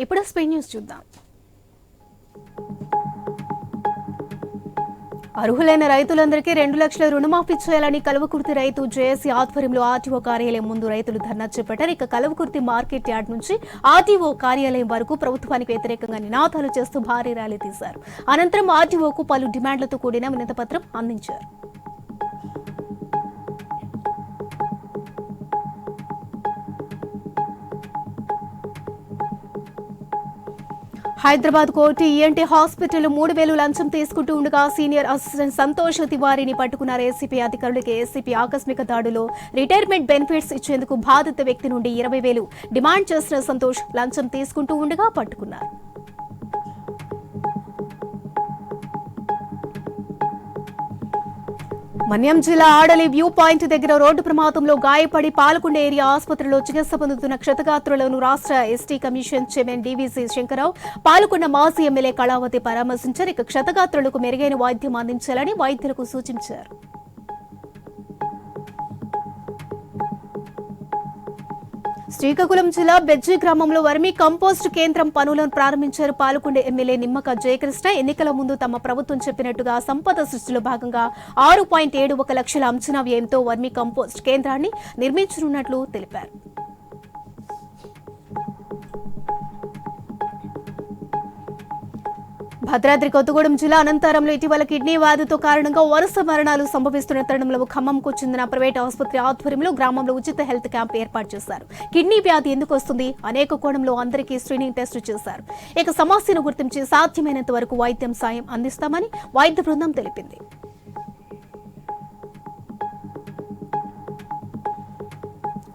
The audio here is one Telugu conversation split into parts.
ఇప్పుడు స్పెయిన్ న్యూస్ చూద్దాం. అర్హులైన రైతులందరికీ 2 లక్షల రుణమాఫీ చేయాలని కల్వకుర్తి రైతు జేఏసీ ఆధ్వర్యంలో ఆర్టీఓ కార్యాలయం ముందు రైతులు ధర్నా చేపట్టారు. ఇక కల్వకుర్తి మార్కెట్ యార్డ్ నుంచి ఆర్టీఓ కార్యాలయం వరకు ప్రభుత్వానికి వ్యతిరేకంగా నినాదాలు చేస్తూ భారీ ర్యాలీ తీశారు. అనంతరం ఆర్టీఓకు పలు డిమాండ్లతో కూడిన వినతిపత్రం అందించారు. హైదరాబాద్ కోర్టు ఈఎన్టీ హాస్పిటల్ 3,000 లంచం తీసుకుంటూ ఉండగా సీనియర్ అసిస్టెంట్ సంతోష్ తివారీని పట్టుకున్నారు ఏసీపీ అధికారులకి. ఏసీపీ ఆకస్మిక దాడిలో రిటైర్మెంట్ బెనిఫిట్స్ ఇచ్చేందుకు బాధిత వ్యక్తి నుండి 20,000 డిమాండ్ చేసిన సంతోష్ లంచం తీసుకుంటూ ఉండగా పట్టుకున్నారు. మన్యం జిల్లా ఆడలి వ్యూ పాయింట్ దగ్గర రోడ్డు ప్రమాదంలో గాయపడి పాలకొండ ఏరియా ఆసుపత్రిలో చికిత్స పొందుతున్న క్షతగాత్రులను రాష్ట్ర ST commission chairman DVC Shankar Rao, Palakonda మాజీ ఎమ్మెల్యే కళావతి పరామర్శించారు. ఇక క్షతగాత్రులకు మెరుగైన వైద్యం అందించాలని వైద్యులకు సూచించారు. శ్రీకాకుళం జిల్లా బెజ్జి గ్రామంలో వర్మీ కంపోస్ట్ కేంద్రం పనులను ప్రారంభించారు. పాలకొండ ఎమ్మెల్యే నిమ్మక జయకృష్ణ ఎన్నికల ముందు తమ ప్రభుత్వం చెప్పినట్టుగా సంపద సృష్టిలో భాగంగా 6.71 లక్షల అంచనా వ్యయంతో వర్మీ కంపోస్ట్ కేంద్రాన్ని నిర్మించనున్నట్లు తెలిపారు. భద్రాద్రి కొత్తగూడెం జిల్లా అనంతరంలో ఇటీవల కిడ్నీ వ్యాధితో కారణంగా వరుస మరణాలు సంభవిస్తున్న తరుణంలో ఖమ్మంకు చెందిన ప్రైవేట్ ఆసుపత్రి ఆధ్వర్యంలో గ్రామంలో ఉచిత హెల్త్ క్యాంప్ ఏర్పాటు చేశారు. కిడ్నీ వ్యాధి ఎందుకు వస్తుంది అనేక కోణంలో అందరికీ స్క్రీనింగ్ టెస్ట్ చేశారు. ఇక సమస్యను గుర్తించి సాధ్యమైనంత వరకు వైద్యం సాయం అందిస్తామని వైద్య బృందం తెలిపింది.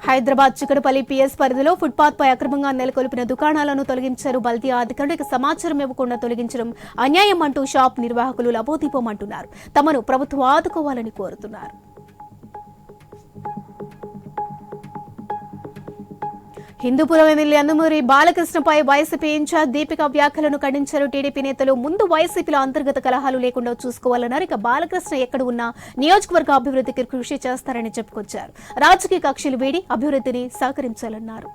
హైదరాబాద్ చికడపల్లి పీఎస్ పరిధిలో ఫుట్పాత్ పై అక్రమంగా నెలకొల్పిన దుకాణాలను తొలగించారు బల్దియా అధికారులు. సమాచారం ఇవ్వకుండా తొలగించడం అన్యాయం అంటూ షాప్ నిర్వాహకులు లబోదీపమంటున్నారు. తమను ప్రభుత్వం ఆదుకోవాలని కోరుతున్నారు. హిందూపురం ఎమ్మెల్యే నందమూరి బాలకృష్ణపై వైసీపీ ఇన్ఛార్జ్ దీపిక వ్యాఖ్యలను ఖండించారు. టీడీపీ నేతలు ముందు వైసీపీలో అంతర్గత కలహాలు లేకుండా చూసుకోవాలన్నారు. ఇక బాలకృష్ణ ఎక్కడ ఉన్నా నియోజకవర్గ అభివృద్ధికి కృషి చేస్తారని చెప్పుకొచ్చారు. రాజకీయ కక్షలు వీడి అభివృద్ధిని సహకరించాలన్నారు.